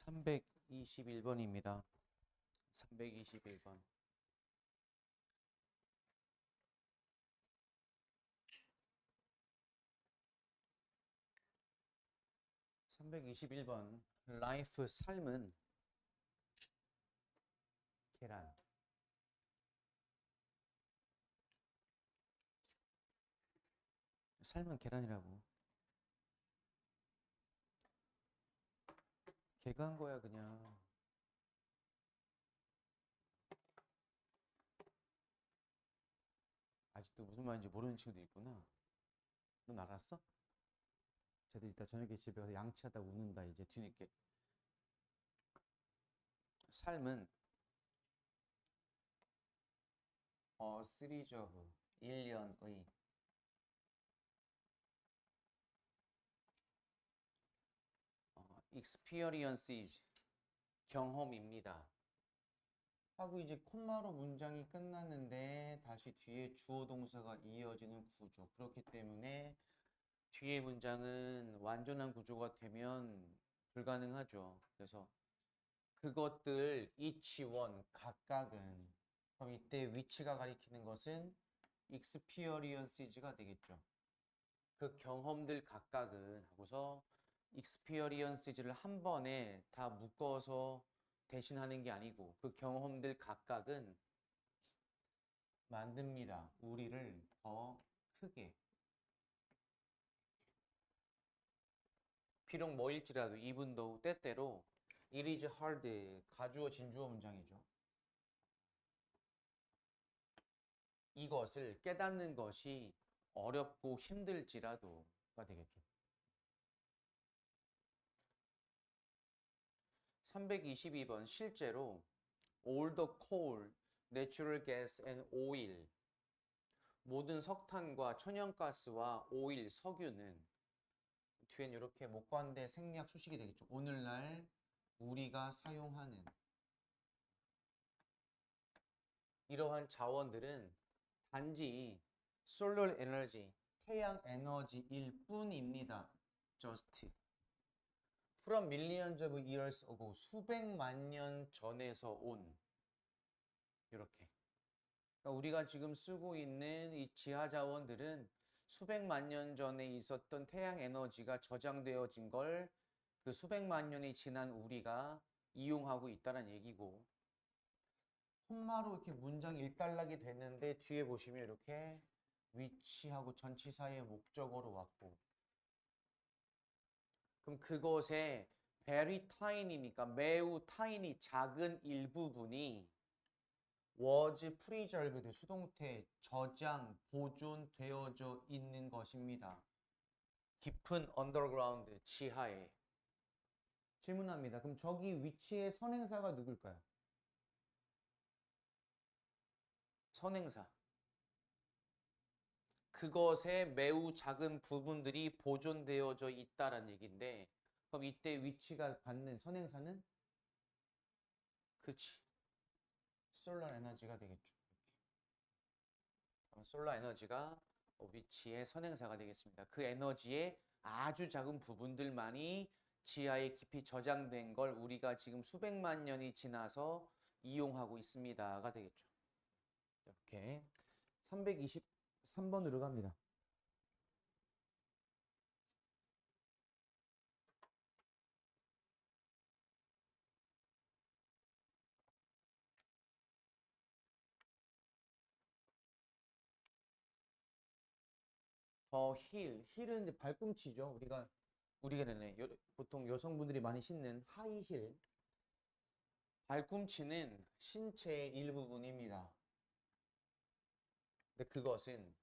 321번입니다. 321번. 321번. 라이프 삶은 계란. 삶은 계란이라고. 걔가 한 거야 그냥. 아직도 무슨 말인지 모르는 친구도 있구나. 넌 알았어? 쟤들 이따 저녁에 집에 가서 양치하다가 웃는다 이제 뒤늦게. 삶은 시리즈 오브 1년의 experiences 경험입니다. 하고 이제 콤마로 문장이 끝났는데 다시 뒤에 주어 동사가 이어지는 구조. 그렇기 때문에 뒤에 문장은 완전한 구조가 되면 불가능하죠. 그래서 그것들 each one 각각은, 그럼 이때 위치가 가리키는 것은 experiences가 되겠죠. 그 경험들 각각은 하고서 experiences를 한 번에 다 묶어서 대신하는 게 아니고 그 경험들 각각은 만듭니다. 우리를 더 크게. 비록 뭐일지라도 even though 때때로 it is hard 가주어 진주어 문장이죠. 이것을 깨닫는 것이 어렵고 힘들지라도가 되겠죠. 322번 실제로 all the coal, natural gas and oil 모든 석탄과 천연가스와 오일, 석유는 뒤엔 이렇게 목관대 생략 수식이 되겠죠. 오늘날 우리가 사용하는 이러한 자원들은 단지 solar energy, 태양 에너지일 뿐입니다. just from millions of years ago, 수백만 년 전에서 온 이렇게. 그러니까 우리가 지금 쓰고 있는 이 지하 자원들은 수백만 년 전에 있었던 태양 에너지가 저장되어진 걸 그 수백만 년이 지난 우리가 이용하고 있다는 얘기고, 콤마로 이렇게 문장이 일단락이 됐는데 뒤에 보시면 이렇게 위치하고 전치사의 목적어로 왔고, 그럼 그것의 very tiny니까 매우 tiny 작은 일부분이 was preserved 수동태 저장 보존되어져 있는 것입니다. 깊은 underground 지하에. 질문합니다. 그럼 저기 위치의 선행사가 누굴까요? 선행사. 그것의 매우 작은 부분들이 보존되어져 있다라는 얘기인데, 그럼 이때 위치가 받는 선행사는 그치, 솔라 에너지가 되겠죠. 이렇게. 솔라 에너지가 위치의 선행사가 되겠습니다. 그 에너지의 아주 작은 부분들만이 지하에 깊이 저장된 걸 우리가 지금 수백만 년이 지나서 이용하고 있습니다가 되겠죠. 이렇게 323번으로 갑니다. 힐은 이제 발꿈치죠. 우리가 보통 여성분들이 많이 신는 하이힐. 발꿈치는 신체의 일부분입니다. 근데 그것은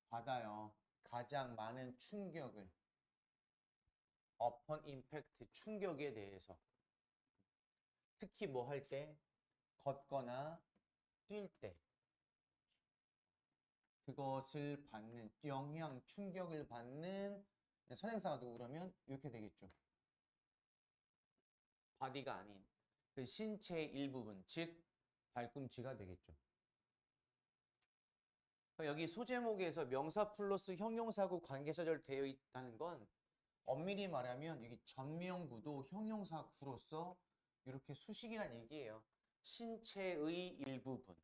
받아요. 가장 많은 충격을, upon impact 충격에 대해서, 특히 뭐 할 때, 걷거나 뛸 때, 그것을 받는 영향, 충격을 받는 선행사가 누구 그러면 이렇게 되겠죠. 바디가 아닌 그 신체의 일부분, 즉 발꿈치가 되겠죠. 여기 소제목에서 명사 플러스 형용사구 관계사절 되어 있다는 건 엄밀히 말하면 여기 전명구도 형용사 구로서 이렇게 수식이란 얘기예요. 신체의 일부분,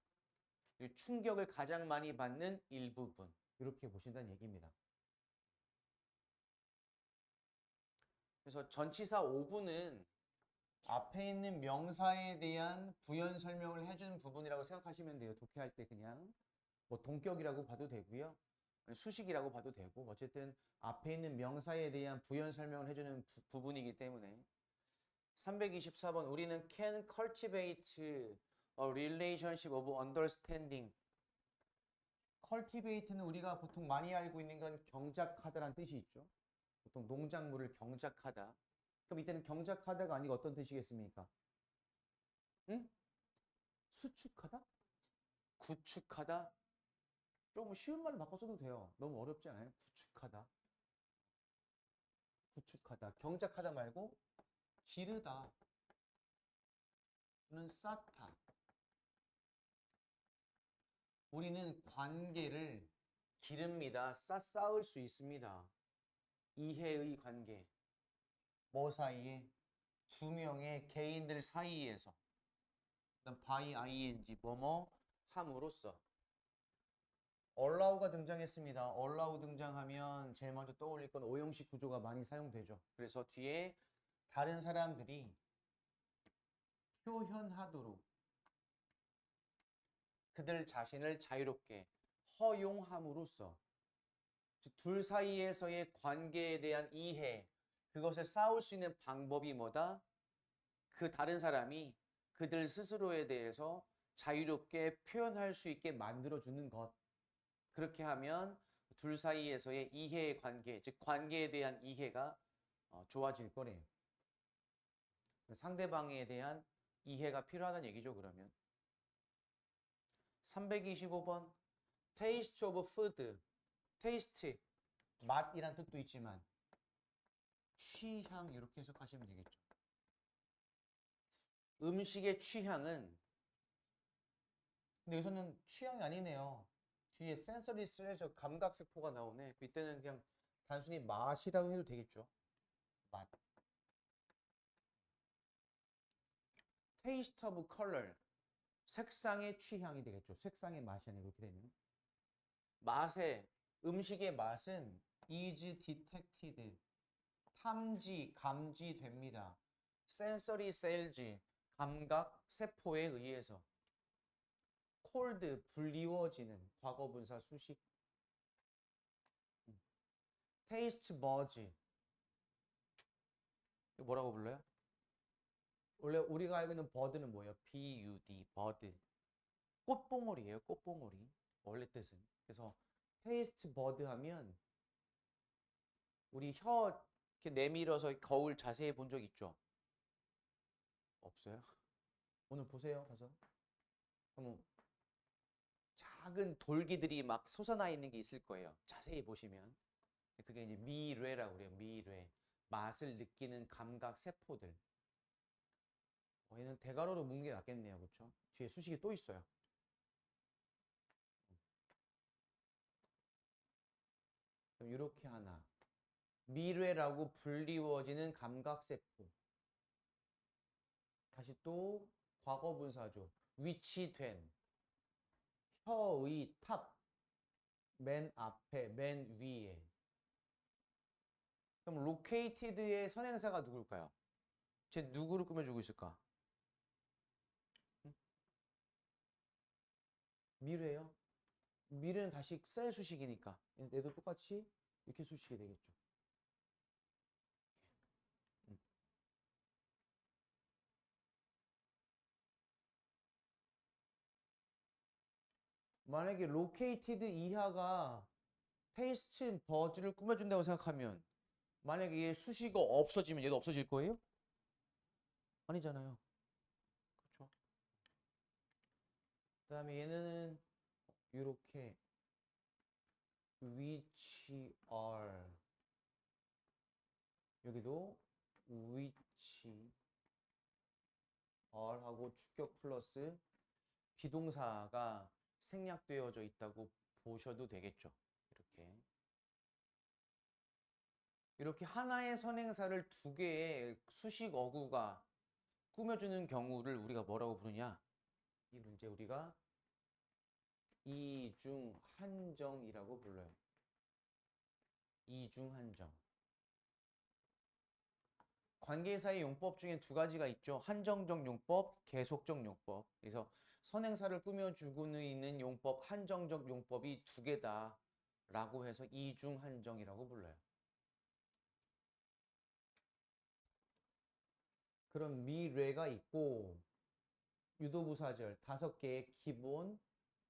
그리고 충격을 가장 많이 받는 일부분, 이렇게 보신다는 얘기입니다. 그래서 전치사 5부는 앞에 있는 명사에 대한 부연 설명을 해주는 부분이라고 생각하시면 돼요. 독해할 때 그냥 뭐 동격이라고 봐도 되고요. 수식이라고 봐도 되고 어쨌든 앞에 있는 명사에 대한 부연 설명을 해주는 부분이기 때문에 324번 우리는 can cultivate a relationship of understanding. cultivate는 우리가 보통 많이 알고 있는 건 경작하다라는 뜻이 있죠. 보통 농작물을 경작하다. 그럼 이때는 경작하다가 아니고 어떤 뜻이겠습니까? 응? 수축하다? 구축하다? 조금 쉬운 말로 바꿔 써도 돼요. 너무 어렵지 않아요? 구축하다. 구축하다. 경작하다 말고 기르다. 는 쌓다. 우리는 관계를 기릅니다. 쌓을 수 있습니다. 이해의 관계. 뭐 사이에? 두 명의 개인들 사이에서. 그다음 by ing 뭐뭐 함으로써. allow가 등장했습니다. allow 등장하면 제일 먼저 떠올릴 건 오형식 구조가 많이 사용되죠. 그래서 뒤에 다른 사람들이 표현하도록 그들 자신을 자유롭게 허용함으로써 둘 사이에서의 관계에 대한 이해, 그것을 쌓을 수 있는 방법이 뭐다? 그 다른 사람이 그들 스스로에 대해서 자유롭게 표현할 수 있게 만들어주는 것. 그렇게 하면 둘 사이에서의 이해의 관계, 즉 관계에 대한 이해가 좋아질 거래요. 상대방에 대한 이해가 필요하다는 얘기죠, 그러면. 325번 taste of food. taste, 맛이란 뜻도 있지만 취향 이렇게 해석하시면 되겠죠. 음식의 취향은 근데 여기서는 취향이 아니네요. 뒤에 센서리 슬래저 감각세포가 나오네. 이때는 그냥 단순히 맛이라고 해도 되겠죠. 맛. taste of color. 색상의 취향이 되겠죠. 색상의 맛이 아니고 이렇게 되면. 맛의 음식의 맛은 is detected. 탐지, 감지됩니다. sensory cells, 감각 세포에 의해서. cold, 불리워지는 과거분사 수식. taste buds. 이거 뭐라고 불러요? 원래 우리가 알고 있는 버드는 뭐예요? bud, 버드. 꽃봉오리예요, 꽃봉오리. 원래 뜻은. 그래서 taste bud 하면 우리 혀 이렇게 내밀어서 거울 자세히 본 적 있죠? 없어요? 오늘 보세요, 가서. 그럼 작은 돌기들이 막 솟아나 있는 게 있을 거예요. 자세히 보시면. 그게 이제 미뢰라고 그래요. 미뢰. 맛을 느끼는 감각 세포들. 얘는 대괄호로 묻는 게 낫겠네요. 그렇죠? 뒤에 수식이 또 있어요. 그럼 이렇게 하나. 미뢰라고 불리워지는 감각 세포. 다시 또 과거 분사죠. 위치된. 혀의 탑. 맨 앞에, 맨 위에. 그럼 located의 선행사가 누굴까요? 쟤 누구를 꾸며주고 있을까? 응? 미래요? 미래는 다시 셀 수식이니까 얘도 똑같이 이렇게 수식이 되겠죠. 응. 만약에 located 이하가 테이스트 버즈를 꾸며준다고 생각하면 만약에 얘 수식어 없어지면 얘도 없어질 거예요? 아니잖아요. 그렇죠? 그 다음에 얘는 이렇게 which are 여기도 which are 하고 주격 플러스 비동사가 생략되어져 있다고 보셔도 되겠죠. 이렇게. 이렇게 하나의 선행사를 두 개의 수식 어구가 꾸며주는 경우를 우리가 뭐라고 부르냐? 이 문제 우리가 이중한정이라고 불러요. 이중한정. 관계사의 용법 중에 두 가지가 있죠. 한정적 용법, 계속적 용법. 그래서 선행사를 꾸며주고 있는 용법, 한정적 용법이 두 개다 라고 해서 이중한정이라고 불러요. 그럼 미뢰가 있고 유도부사절 5개의 기본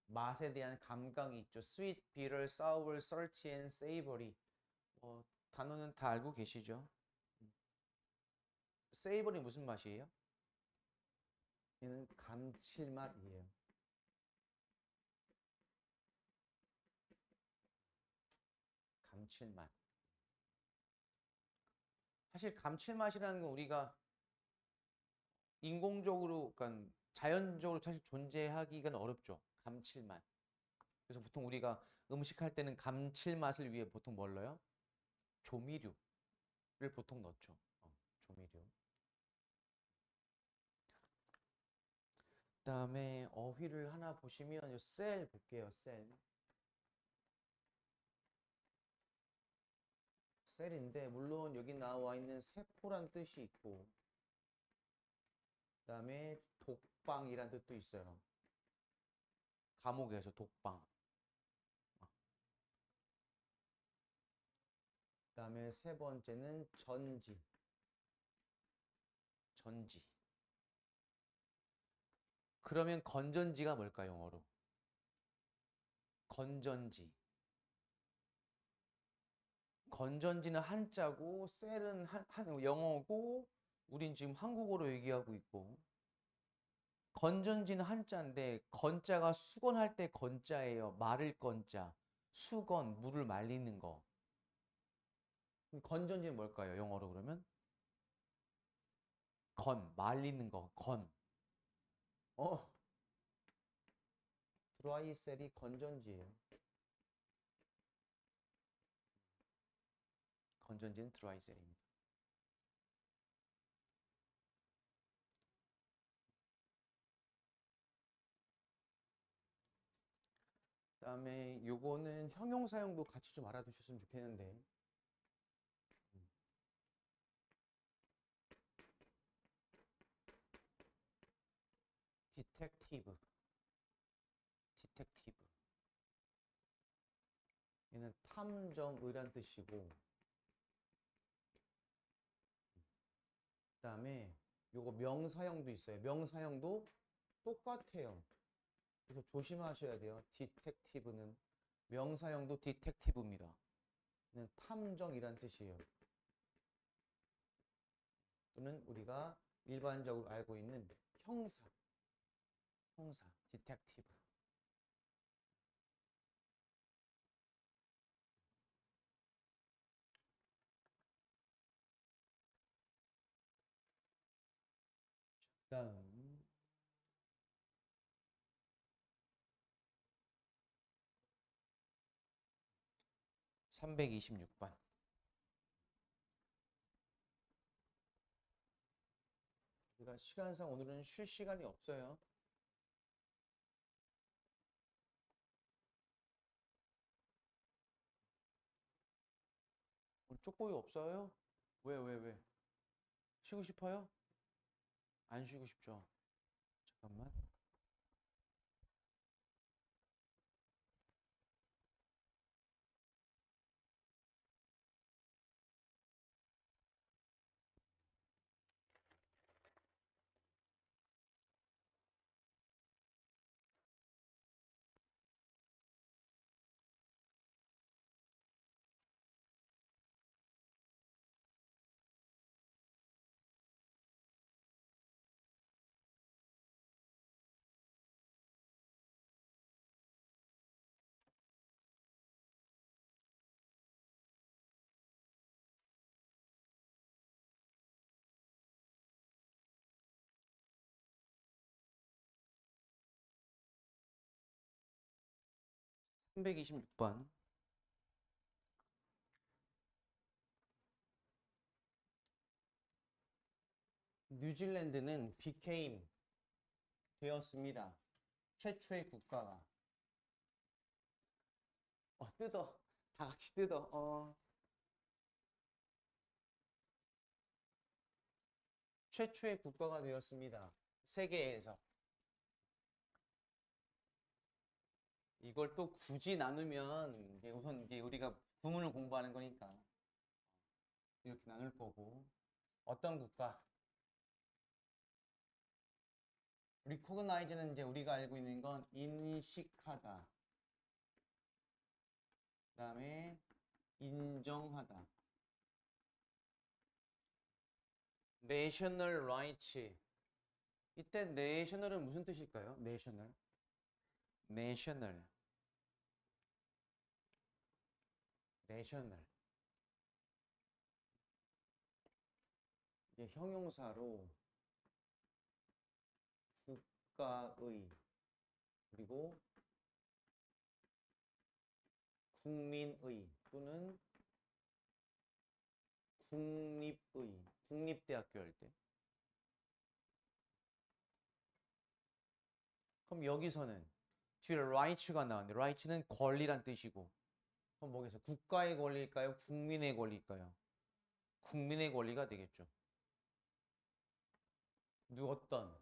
맛에 대한 감각이 있죠. sweet, bitter, sour, salty, and savory. 단어는 다 알고 계시죠? savory 무슨 맛이에요? 얘는 감칠맛이에요. 감칠맛. 사실 감칠맛이라는 건 우리가 인공적으로, 그러니까 자연적으로 사실 존재하기가 어렵죠. 감칠맛. 그래서 보통 우리가 음식할 때는 감칠맛을 위해 보통 뭘 넣어요? 조미료를 보통 넣죠. 조미료. 그다음에 어휘를 하나 보시면 셀 볼게요. 셀인데 물론 여기 나와 있는 세포란 뜻이 있고 그다음에 독방이란 뜻도 있어요. 감옥에서 독방. 그다음에 세 번째는 전지. 그러면 건전지가 뭘까요, 영어로? 건전지. 건전지는 한자고 셀은 영어고 우린 지금 한국어로 얘기하고 있고 건전지는 한자인데 건자가 수건할 때 건자예요. 마를 건자. 수건, 물을 말리는 거. 그럼 건전지는 뭘까요? 영어로 그러면? 말리는 거. 어, 드라이 셀이 건전지예요. 건전지는 드라이 셀입니다. 그다음에 요거는 형용사용도 같이 좀 알아두셨으면 좋겠는데 디텍티브 얘는 탐정의란 뜻이고 그다음에 요거 명사형도 있어요. 명사형도 똑같아요. 그래서 조심하셔야 돼요. 디텍티브는 명사형도 디텍티브입니다. 얘는 탐정이란 뜻이에요. 또는 우리가 일반적으로 알고 있는 형사, 디텍티브. 다음 326번. 우리가 시간상 오늘은 쉴 시간이 없어요. 오늘 쪼꼬이 없어요? 왜? 쉬고 싶어요? 안 쉬고 싶죠? 잠깐만. 326번. 뉴질랜드는 became 되었습니다. 최초의 국가가. 뜯어. 다 같이 뜯어. 최초의 국가가 되었습니다. 세계에서. 이걸 또 굳이 나누면 이게 우선 이게 우리가 구문을 공부하는 거니까 이렇게 나눌 거고. 어떤 국가? recognize는 이제 우리가 알고 있는 건 인식하다. 그 다음에 인정하다. national rights. 이때 national은 무슨 뜻일까요? national. national. national. 이게 형용사로 국가의 그리고 국민의 또는 국립의 국립대학교 할 때. 그럼 여기서는 뒤에 rights가 나왔는데 rights는 권리란 뜻이고 그럼 뭐겠어요? 국가의 권리일까요? 국민의 권리일까요? 국민의 권리가 되겠죠. 어떤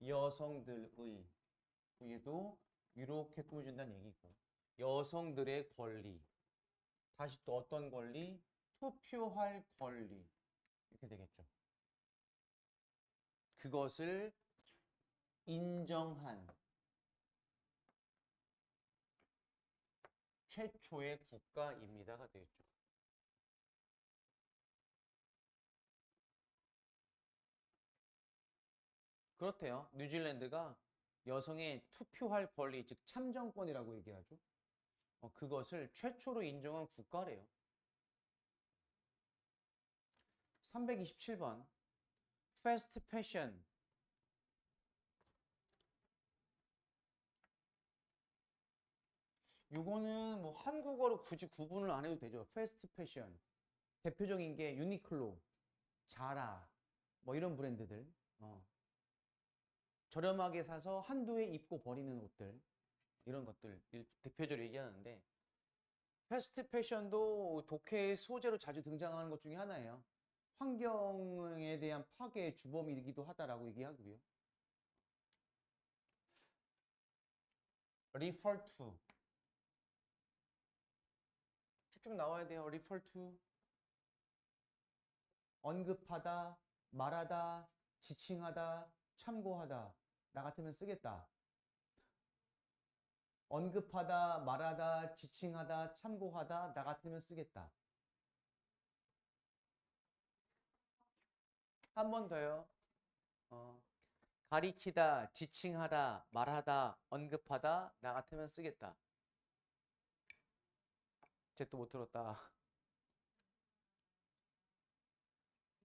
여성들의 위에도 이렇게 꾸며준다는 얘기고 여성들의 권리 다시 또 어떤 권리? 투표할 권리 이렇게 되겠죠. 그것을 인정한 최초의 국가입니다가 되겠죠. 그렇대요. 뉴질랜드가 여성의 투표할 권리, 즉 참정권이라고 얘기하죠. 그것을 최초로 인정한 국가래요. 327번 fast fashion. 요거는 뭐 한국어로 굳이 구분을 안 해도 되죠. fast fashion. 대표적인 게 유니클로, 자라, 뭐 이런 브랜드들. 저렴하게 사서 한두 해 입고 버리는 옷들. 이런 것들 대표적으로 얘기하는데 패스트 패션도 독해의 소재로 자주 등장하는 것 중에 하나예요. 환경에 대한 파괴의 주범이기도 하다라고 얘기하고요. refer to 쭉쭉 나와야 돼요. refer to 언급하다, 말하다, 지칭하다, 참고하다. 나 같으면 쓰겠다. 언급하다, 말하다, 지칭하다, 참고하다. 나 같으면 쓰겠다. 한 번 더요. 가리키다, 지칭하다, 말하다, 언급하다. 나 같으면 쓰겠다. 쟤 또 못 들었다.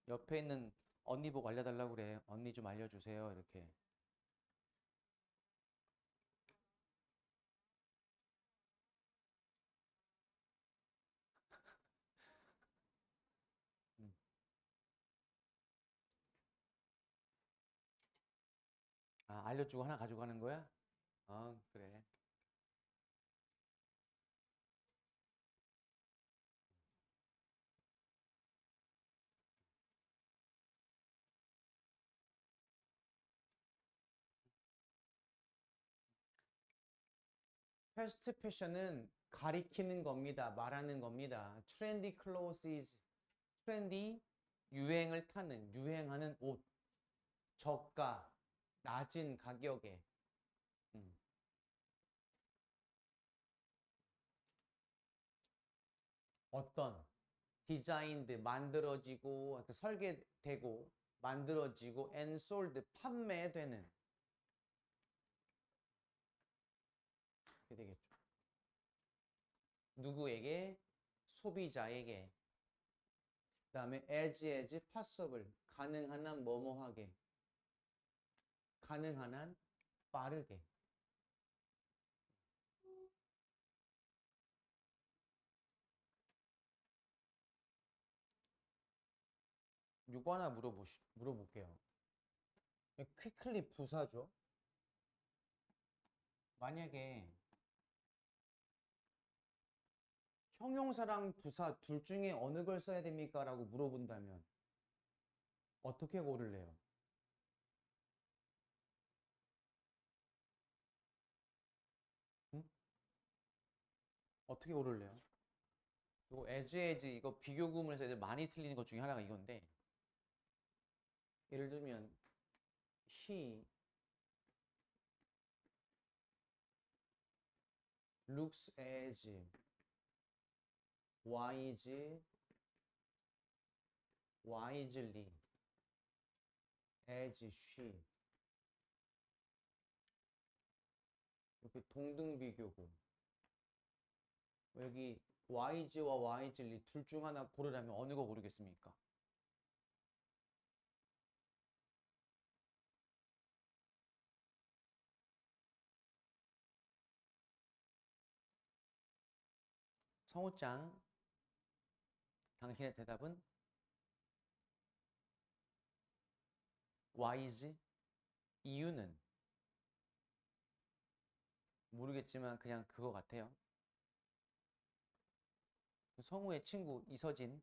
옆에 있는 언니 보고 알려달라고 그래. 언니 좀 알려주세요. 이렇게. 음. 알려주고 하나 가지고 가는 거야? 그래. 패스트 패션은 가리키는 겁니다. 말하는 겁니다. 트렌디 클로시즈, 트렌디, 유행을 타는, 유행하는 옷. 저가, 낮은 가격에. 어떤 디자인드, 만들어지고, 설계되고, 만들어지고, and sold, 판매되는. 이렇게 되겠죠. 누구에게? 소비자에게. 그 다음에 as possible, 가능한 한 뭐뭐하게. 가능한 한 빠르게. 요거 하나 물어볼게요. quickly 부사죠. 만약에 형용사랑 부사 둘 중에 어느 걸 써야 됩니까? 라고 물어본다면 어떻게 고를래요? 응? 어떻게 고를래요? 이거 as 이거 비교 구문에서 애들 많이 틀리는 것 중에 하나가 이건데, 예를 들면 he looks as wisely as she. 이렇게 동등 비교고, 여기 wise와 wisely 둘 중 하나 고르라면 어느 거 고르겠습니까? 성우짱, 당신의 대답은 wise? 이유는 모르겠지만 그냥 그거 같아요. 성우의 친구 이서진,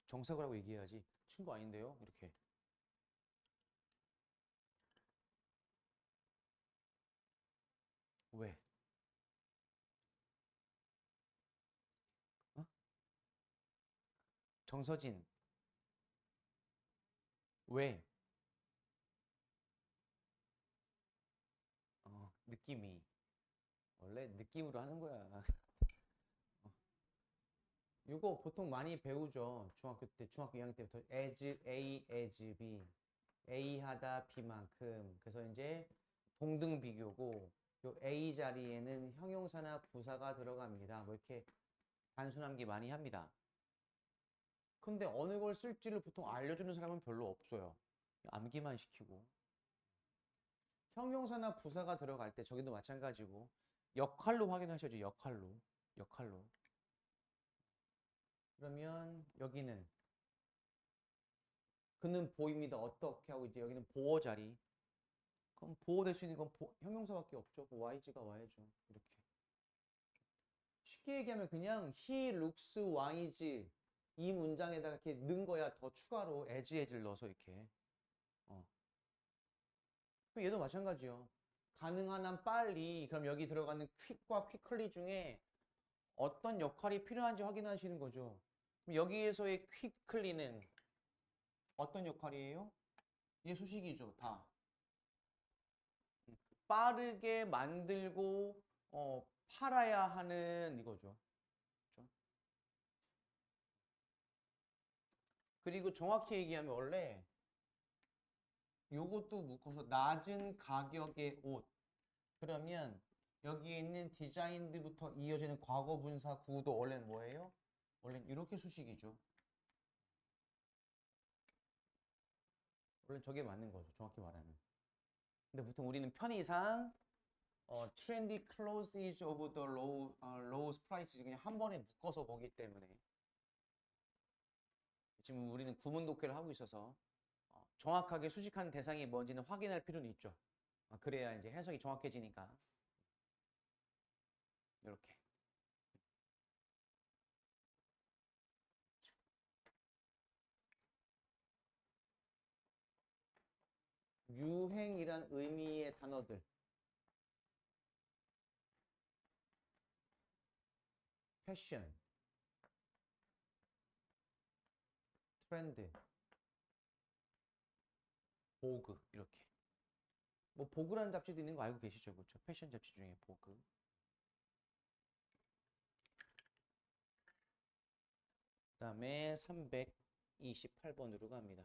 정석이라고 얘기해야지. 친구 아닌데요? 이렇게. 왜? 어? 정서진, 왜? 느낌이. 원래 느낌으로 하는 거야. 이거 보통 많이 배우죠. 중학교 때, 중학교 2학년 때부터 as A, as B. A 하다 B만큼. 그래서 이제 동등 비교고, 요 A 자리에는 형용사나 부사가 들어갑니다. 뭐 이렇게 단순함기 많이 합니다. 근데 어느 걸 쓸지를 보통 알려주는 사람은 별로 없어요. 암기만 시키고. 형용사나 부사가 들어갈 때 저기도 마찬가지고, 역할로 확인하셔야죠. 역할로. 역할로. 그러면 여기는 그는 보입니다. 어떻게 하고 이제 여기는 보어 자리. 그럼 보호될 수 있는 건 형용사밖에 없죠. 그 YG가 와야죠. 이렇게. 쉽게 얘기하면 그냥 he looks wise 이 문장에다가 이렇게 넣은 거야. 더 추가로 as를 넣어서 이렇게. 그럼 얘도 마찬가지요. 가능한 한 빨리. 그럼 여기 들어가는 quick과 quickly 중에 어떤 역할이 필요한지 확인하시는 거죠. 그럼 여기에서의 quickly는 어떤 역할이에요? 얘 수식이죠. 다. 빠르게 만들고 팔아야 하는 이거죠. 그렇죠? 그리고 정확히 얘기하면 원래 요것도 묶어서 낮은 가격의 옷. 그러면 여기에 있는 디자인들부터 이어지는 과거 분사 구도 원래는 뭐예요? 원래는 이렇게 수식이죠. 원래 저게 맞는 거죠. 정확히 말하면. 근데 보통 우리는 편의상 trendy clothes is of the lowest price 그냥 한 번에 묶어서 보기 때문에 지금 우리는 구문 독해를 하고 있어서 정확하게 수식한 대상이 뭔지는 확인할 필요는 있죠. 그래야 이제 해석이 정확해지니까. 이렇게. 유행이란 의미의 단어들. 패션, 트렌드, 보그 이렇게. 뭐 보그라는 잡지도 있는 거 알고 계시죠? 그렇죠? 패션 잡지 중에 보그. 그다음에 328번으로 갑니다.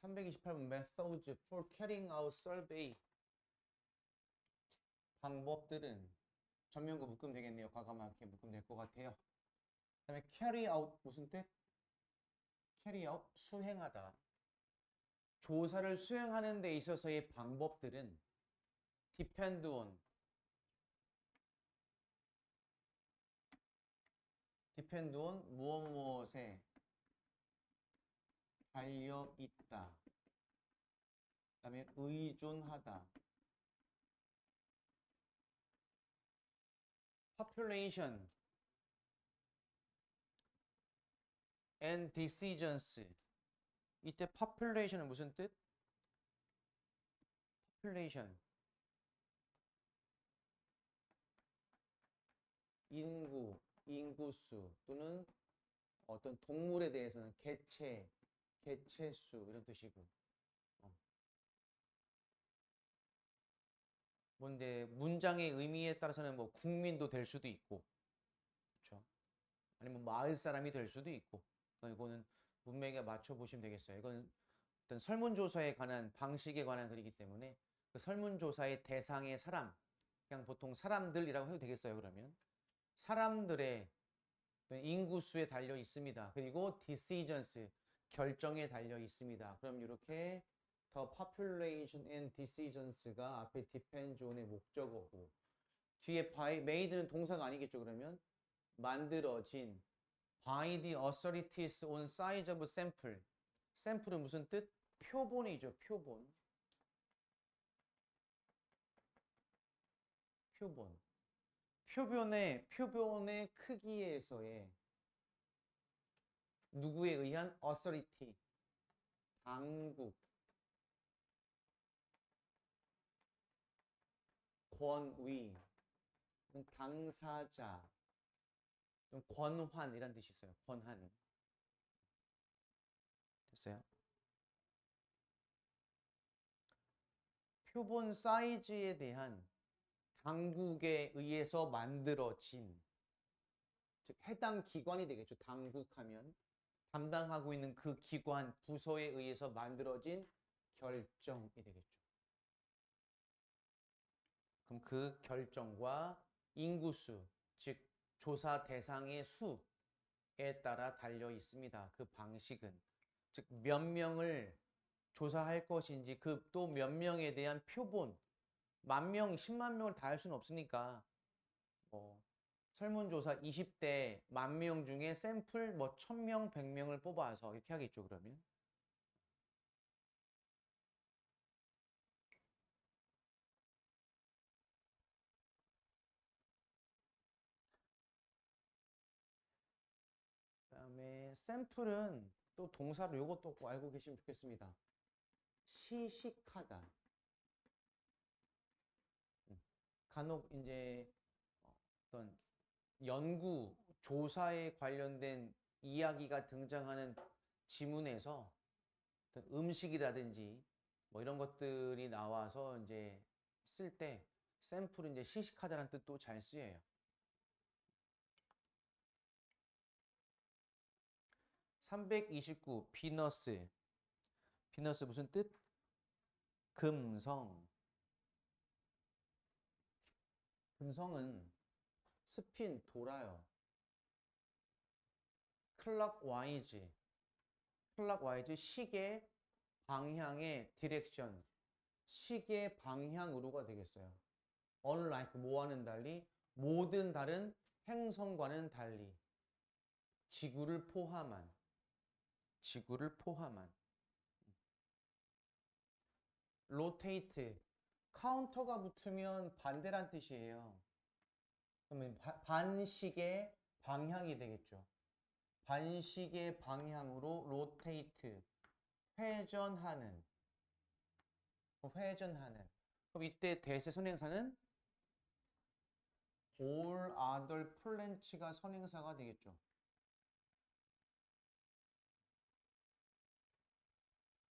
328번 methods for carrying out survey. 방법들은 전면구 묶으면 되겠네요. 과감하게 묶으면 될 것 같아요. 그다음에 carry out 무슨 뜻? carry out 수행하다. 조사를 수행하는 데 있어서의 방법들은 depend on, 무엇 무엇에 달려 있다. 그다음에 의존하다. population and decisions. 이때 population은 무슨 뜻? population 인구, 인구수 또는 어떤 동물에 대해서는 개체수 이런 뜻이고. 뭔데 문장의 의미에 따라서는 뭐 국민도 될 수도 있고, 그렇죠? 아니면 마을 사람이 될 수도 있고. 이거는 문맥에 맞춰 보시면 되겠어요. 이건 어떤 설문조사에 관한 방식에 관한 글이기 때문에 그 설문조사의 대상의 사람, 그냥 보통 사람들이라고 해도 되겠어요. 그러면 사람들의 인구수에 달려 있습니다. 그리고 decisions, 결정에 달려 있습니다. 그럼 이렇게 the population and decisions가 앞에 depends on의 목적어고, 뒤에 by made는 동사가 아니겠죠. 그러면 만들어진 by the authorities on size of sample. 샘플은 무슨 뜻? 표본이죠. 표본. 표본의 크기에서의 누구에 의한 authority, 당국, 권위, 당사자, 권한 이란 뜻이 있어요. 권한. 됐어요? 표본 사이즈에 대한 당국에 의해서 만들어진, 즉 해당 기관이 되겠죠. 당국하면 담당하고 있는 그 기관, 부서에 의해서 만들어진 결정이 되겠죠. 그럼 그 결정과 인구수, 즉 조사 대상의 수에 따라 달려 있습니다. 그 방식은, 즉 몇 명을 조사할 것인지 그 또 몇 명에 대한 표본, 10,000명, 10만 명을 다 할 수는 없으니까 뭐 설문조사 20대 10,000명 중에 샘플 뭐 1,000명, 100명을 뽑아서 이렇게 하겠죠. 그러면 그다음에 샘플은 또 동사로 요것도 꼭 알고 계시면 좋겠습니다. 시식하다. 간혹 이제 어떤 연구, 조사에 관련된 이야기가 등장하는 지문에서 어떤 음식이라든지 뭐 이런 것들이 나와서 이제 쓸 때 샘플은 이제 시식하다라는 뜻도 잘 쓰여요. 329 비너스. 비너스 무슨 뜻? 금성. 금성은 스핀 돌아요. 클락와이즈. 클락와이즈 시계 방향의 디렉션. 시계 방향으로가 되겠어요. unlike 뭐와는 달리, 모든 다른 행성과는 달리, 지구를 포함한. rotate, 카운터가 붙으면 반대란 뜻이에요. 그러면 반시계 방향이 되겠죠. 반시계 방향으로 rotate, 회전하는. 그럼 이때 대세 선행사는 all other plants가 선행사가 되겠죠.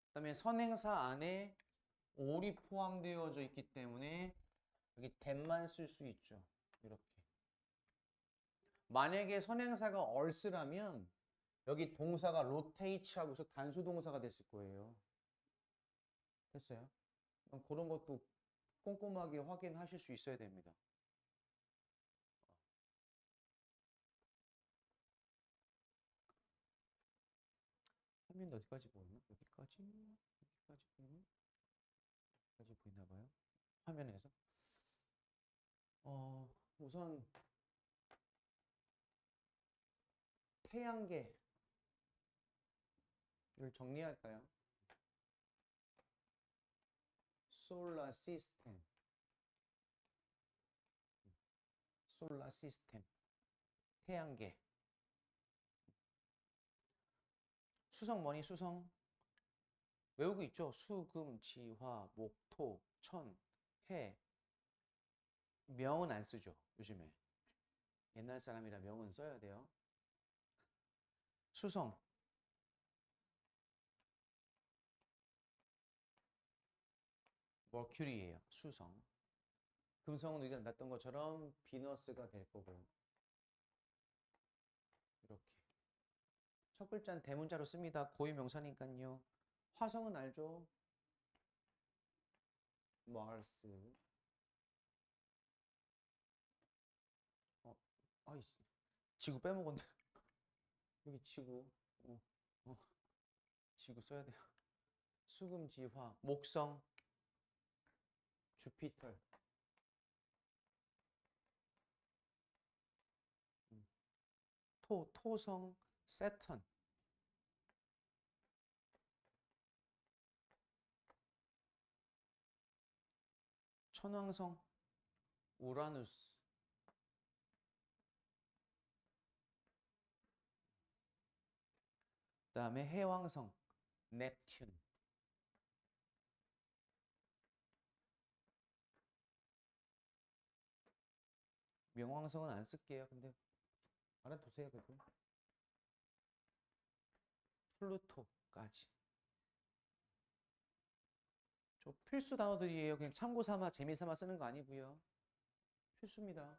그다음에 선행사 안에 all이 포함되어져 있기 때문에 여기 that만 쓸 수 있죠. 이렇게. 만약에 선행사가 als라면 여기 동사가 rotate하고서 단수 동사가 됐을 거예요. 됐어요? 그런 것도 꼼꼼하게 확인하실 수 있어야 됩니다. 화면 어디까지 보이나? 여기까지? 여기까지 보이나? 여기까지 보이나 봐요. 화면에서. 우선 태양계를 정리할까요? 솔라 시스템. 솔라 시스템. 태양계. 수성 뭐니? 수성. 외우고 있죠? 수, 금, 지, 화, 목, 토, 천, 해. 명은 안 쓰죠, 요즘에. 옛날 사람이라 명은 써야 돼요. 수성. 머큐리예요. 수성. 금성은 우리가 났던 것처럼 비너스가 될 거고. 이렇게. 첫 글자는 대문자로 씁니다. 고유명사니까요. 화성은 알죠? 마르스. 아이, 지구 빼먹었네. 여기 지구. 어, 어, 지구 써야 돼요. 수금지화. 목성. 주피터. 토성. 세턴. 천왕성. 우라누스. 그 다음에 해왕성. 넵튠. 명왕성은 안 쓸게요. 근데 알아두세요. 그래도. 플루토까지. 저 필수 단어들이에요. 그냥 참고 삼아 재미 삼아 쓰는 거 아니고요. 필수입니다.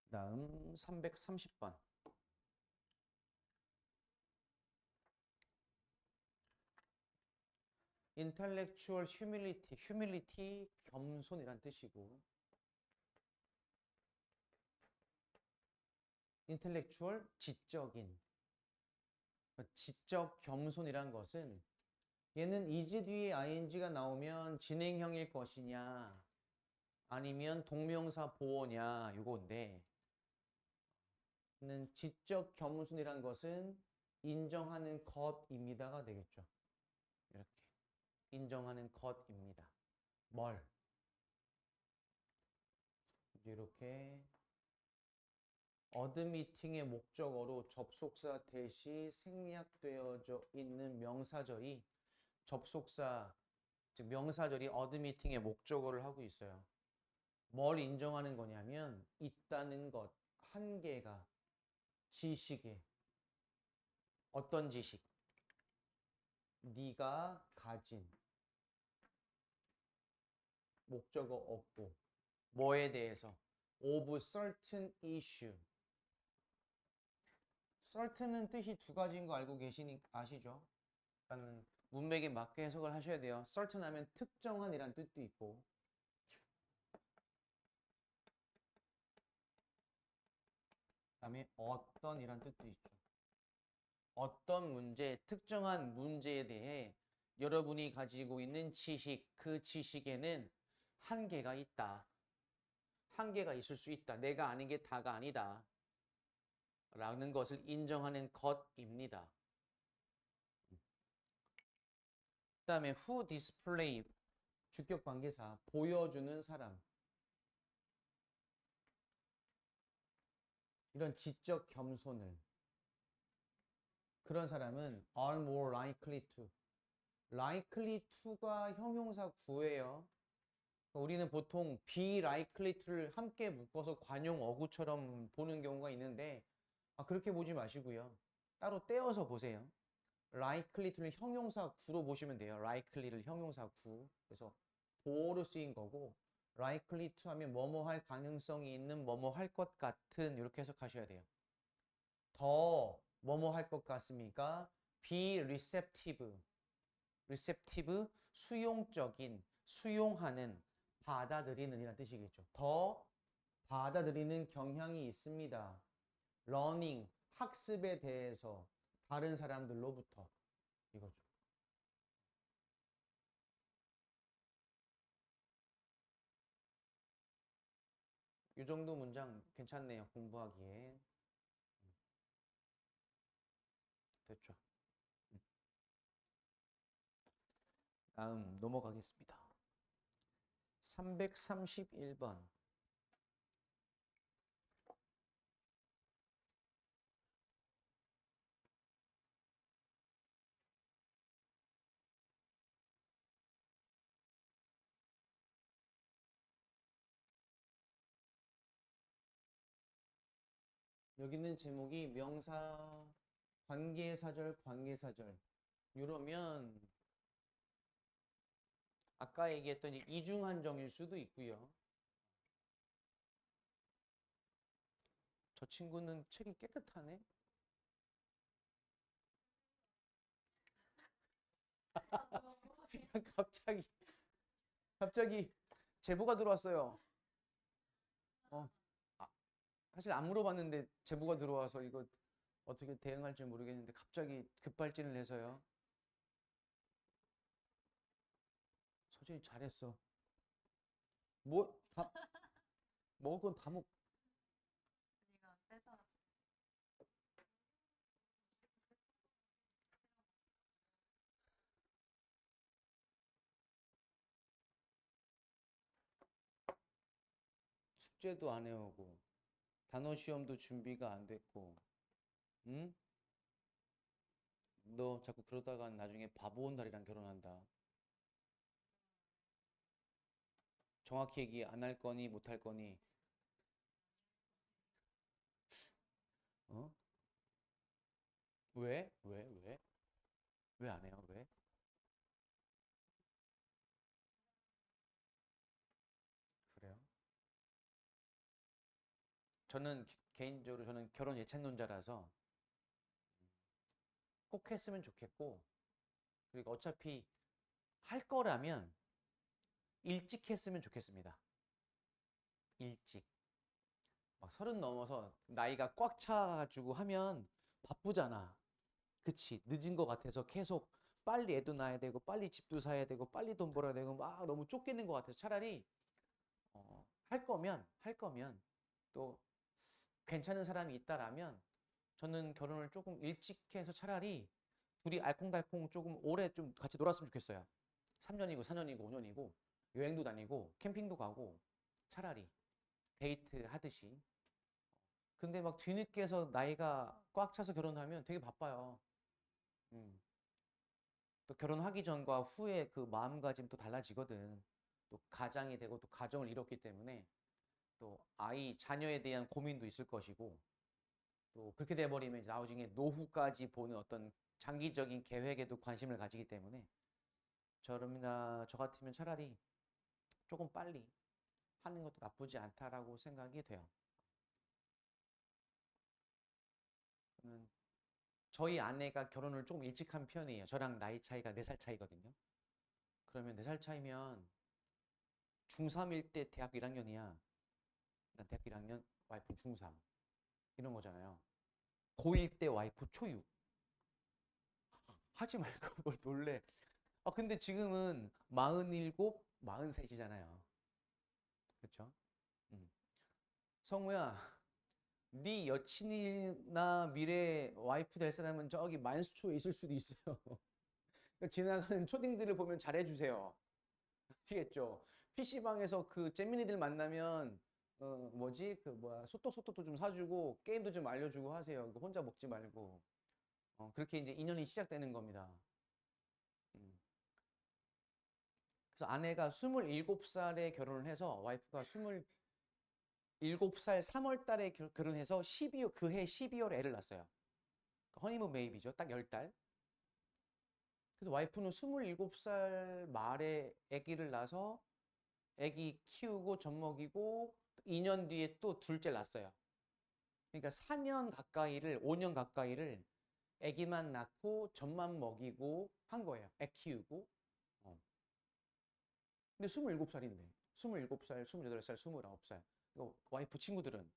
다음 330번. intellectual humility, 겸손이란 뜻이고, intellectual, 지적인. 지적 겸손이란 것은 얘는 is 뒤에 ing가 나오면 진행형일 것이냐 아니면 동명사 보어냐 요건데, 는 지적 겸손이란 것은 인정하는 것입니다가 되겠죠. 이렇게 인정하는 것입니다. 뭘? 이렇게 어드미팅의 목적어로 접속사 대시 생략되어져 있는 명사절이 접속사, 즉 명사절이 어드미팅의 목적어를 하고 있어요. 뭘 인정하는 거냐면 있다는 것, 한계가, 지식에. 어떤 지식? 네가 가진. 목적어 없고 뭐에 대해서? of certain issue. certain은 뜻이 두 가지인 거 알고 아시죠? 그러니까 문맥에 맞게 해석을 하셔야 돼요. certain 하면 특정한이란 뜻도 있고, 그다음에 어떤이란 뜻도 있죠. 어떤 문제, 특정한 문제에 대해 여러분이 가지고 있는 지식, 그 지식에는 한계가 있다. 한계가 있을 수 있다. 내가 아는 게 다가 아니다. 라는 것을 인정하는 것입니다. 그 다음에 who display, 주격 관계사, 보여주는 사람. 이런 지적 겸손을. 그런 사람은 are more likely to. likely to가 형용사 구예요. 우리는 보통 be likely to를 함께 묶어서 관용 어구처럼 보는 경우가 있는데, 그렇게 보지 마시고요. 따로 떼어서 보세요. likely to를 형용사 구로 보시면 돼요. likely를 형용사 구. 그래서 보어로 쓰인 거고, likely to 하면 뭐뭐 할 가능성이 있는, 뭐뭐 할 것 같은, 이렇게 해석하셔야 돼요. 더 뭐뭐 할 것 같습니까? be receptive. receptive, 수용적인, 수용하는, 받아들이는 이란 뜻이겠죠. 더 받아들이는 경향이 있습니다. learning, 학습에 대해서 다른 사람들로부터 이거죠. 이 정도 문장 괜찮네요. 공부하기에. 됐죠. 다음 넘어가겠습니다. 331번. 여기 있는 제목이 명사, 관계사절, 관계사절. 이러면 아까 얘기했던 이중한정일 수도 있고요. 저 친구는 책이 깨끗하네. 갑자기 제보가 들어왔어요. 아, 사실 안 물어봤는데 제보가 들어와서 이거 어떻게 대응할지 모르겠는데 갑자기 급발진을 해서요. 서진이 잘했어. 뭐, 다, 먹을 건 다 먹. 숙제도 안 해오고, 단어 시험도 준비가 안 됐고, 응? 너 자꾸 그러다가 나중에 바보 온달이랑 결혼한다. 정확히 얘기 안 할 거니, 못 할 거니, 어? 왜? 왜? 왜? 왜 안 해요? 왜? 그래요? 개인적으로 저는 결혼 예착론자라서 꼭 했으면 좋겠고, 그리고 어차피 할 거라면 일찍 했으면 좋겠습니다. 일찍. 막 30 넘어서 나이가 꽉 차가지고 하면 바쁘잖아. 그치? 늦은 것 같아서 계속 빨리 애도 낳아야 되고, 빨리 집도 사야 되고, 빨리 돈 벌어야 되고, 막 너무 쫓기는 것 같아서 차라리 할 거면 또 괜찮은 사람이 있다라면 저는 결혼을 조금 일찍 해서 차라리 둘이 알콩달콩 조금 오래 좀 같이 놀았으면 좋겠어요. 3년이고 4년이고 5년이고 여행도 다니고 캠핑도 가고 차라리 데이트 하듯이. 근데 막 뒤늦게서 나이가 꽉 차서 결혼하면 되게 바빠요. 음. 또 결혼하기 전과 후에 그 마음가짐 또 달라지거든. 또 가장이 되고 또 가정을 이뤘기 때문에 또 아이 자녀에 대한 고민도 있을 것이고 또 그렇게 돼버리면 이제 나중에 노후까지 보는 어떤 장기적인 계획에도 관심을 가지기 때문에 저름이나 저 같으면 차라리 조금 빨리 하는 것도 나쁘지 않다라고 생각이 돼요. 저는 저희 아내가 결혼을 조금 일찍 한 편이에요. 저랑 나이 차이가 4살 차이거든요. 그러면 4살 차이면 중3일 때 대학 1학년이야. 난 대학 1학년, 와이프 중3. 이런 거잖아요. 고1 때 와이프 초육. 하지 말고 뭘 놀래. 아, 근데 지금은 47, 43이잖아요. 그렇죠? 음. 성우야, 네 여친이나 미래 와이프 될 사람은 저기 만수초에 있을 수도 있어요. 그러니까 지나가는 초딩들을 보면 잘해주세요. 아시겠죠? PC방에서 그 잼민이들 만나면 뭐지? 그 뭐야? 소떡소떡도 좀 사주고 게임도 좀 알려주고 하세요. 그 혼자 먹지 말고. 그렇게 이제 인연이 시작되는 겁니다. 음. 그래서 아내가 27살에 결혼을 해서 와이프가 27살 3월 달에 결혼해서 12월, 그해 12월에 애를 낳았어요. 그러니까 허니문 베이비죠. 딱 10달. 그래서 와이프는 27살 말에 아기를 낳아서 아기 키우고 젖 먹이고 2년 뒤에 또 둘째 낳았어요. 그러니까 4년 가까이를 5년 가까이를 아기만 낳고 젖만 먹이고 한 거예요. 애 키우고. 어. 근데 27살인데 27살, 28살, 29살 와이프 친구들은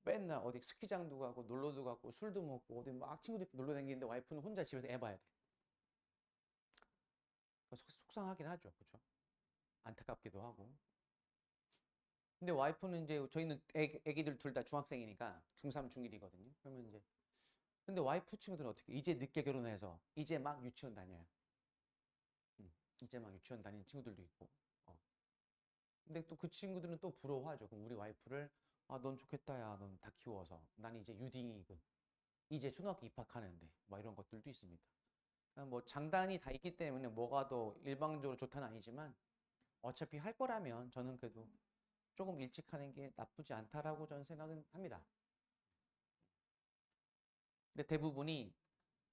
맨날 어디 스키장도 가고 놀러도 가고 술도 먹고 어디 막 친구들 놀러 다니는데 와이프는 혼자 집에서 애 봐야 돼. 속상하긴 하죠. 그렇죠? 안타깝기도 하고. 근데 와이프는 이제 저희는 애기들 둘 다 중학생이니까 중3, 중1이거든요. 그러면 이제 근데 와이프 친구들은 어떻게 이제 늦게 결혼해서 이제 막 유치원 다녀요. 이제 막 유치원 다니는 친구들도 있고. 어. 근데 또 그 친구들은 또 부러워하죠. 그럼 우리 와이프를 아, 넌 좋겠다, 야, 넌 다 키워서. 난 이제 유딩이고, 이제 초등학교 입학하는데, 뭐 이런 것들도 있습니다. 그러니까 뭐 장단이 다 있기 때문에 뭐가 더 일방적으로 좋다는 아니지만 어차피 할 거라면 저는 그래도 조금 일찍 하는 게 나쁘지 않다라고 저는 생각은 합니다. 근데 대부분이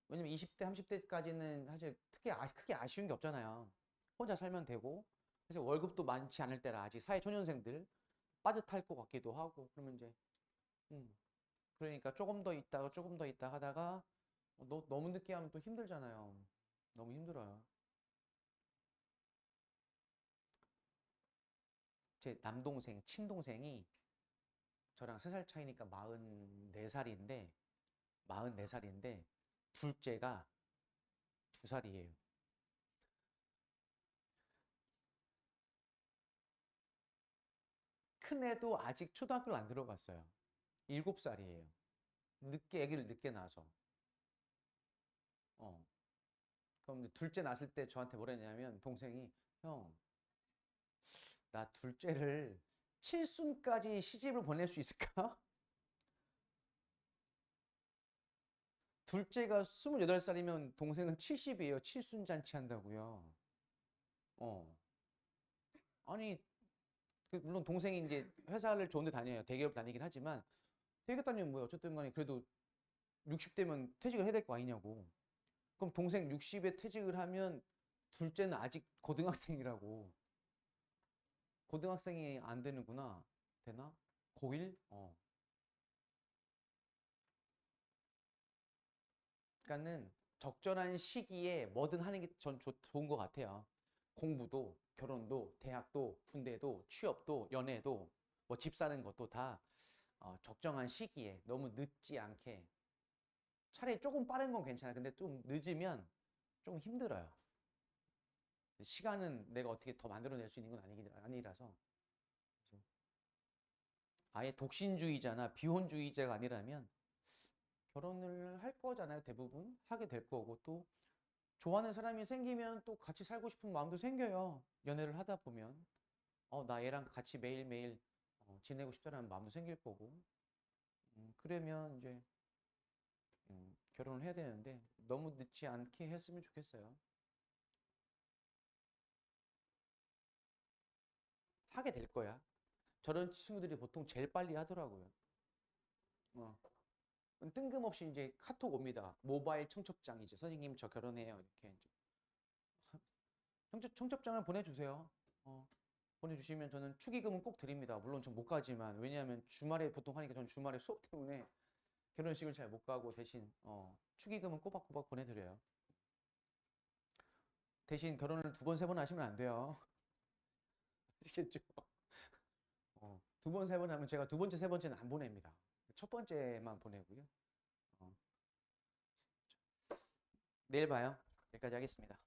왜냐면 20대, 30대까지는 사실 크게 아쉬운 게 없잖아요. 혼자 살면 되고 사실 월급도 많지 않을 때라 아직 사회초년생들 빠듯할 것 같기도 하고 그러면 이제 음, 그러니까 조금 더 있다가 조금 더 있다 하다가 너무 늦게 하면 또 힘들잖아요. 너무 힘들어요. 제 남동생, 친동생이 저랑 3살 차이니까 44살인데 둘째가 2살이에요. 큰 애도 아직 초등학교를 안 들어갔어요. 7살이에요. 아기를 늦게 낳아서. 어. 그럼 이제 둘째 낳았을 때 저한테 뭐라 했냐면 동생이 형, 나 둘째를 칠순까지 시집을 보낼 수 있을까? 둘째가 28살이면 동생은 70이에요. 칠순 잔치 한다고요. 어. 아니, 물론 동생이 이제 회사를 좋은 데 다녀요. 대기업 다니긴 하지만 대기업 다니면 뭐야. 어쨌든 간에 그래도 60대면 퇴직을 해야 될 거 아니냐고. 그럼 동생 60에 퇴직을 하면 둘째는 아직 고등학생이라고. 고등학생이 안 되는구나. 되나? 고1? 어. 그러니까는 적절한 시기에 뭐든 하는 게 전 좋은 것 같아요. 공부도, 결혼도, 대학도, 군대도, 취업도, 연애도, 뭐 집 사는 것도 다 적정한 시기에 너무 늦지 않게 차라리 조금 빠른 건 괜찮아요. 근데 좀 늦으면 좀 힘들어요. 시간은 내가 어떻게 더 만들어낼 수 있는 건 아니라서 아예 독신주의자나 비혼주의자가 아니라면 결혼을 할 거잖아요. 대부분 하게 될 거고 또 좋아하는 사람이 생기면 또 같이 살고 싶은 마음도 생겨요. 연애를 하다 보면 나 얘랑 같이 매일매일 지내고 싶다는 마음도 생길 거고 그러면 이제 결혼을 해야 되는데 너무 늦지 않게 했으면 좋겠어요. 하게 될 거야. 저런 친구들이 보통 제일 빨리 하더라고요. 어. 뜬금없이 이제 카톡 옵니다. 모바일 청첩장 이제 선생님 저 결혼해요. 이렇게 이제 청첩장을 보내주세요. 보내주시면 저는 축의금은 꼭 드립니다. 물론 전 못 가지만 왜냐하면 주말에 보통 하니까 전 주말에 수업 때문에 결혼식을 잘 못 가고 대신 축의금은 꼬박꼬박 보내드려요. 대신 결혼을 2번, 3번 하시면 안 돼요. 아시겠죠? 2번, 3번 하면 제가 2번째, 3번째는 안 보냅니다. 첫 번째만 보내고요. 어, 내일 봐요. 여기까지 하겠습니다.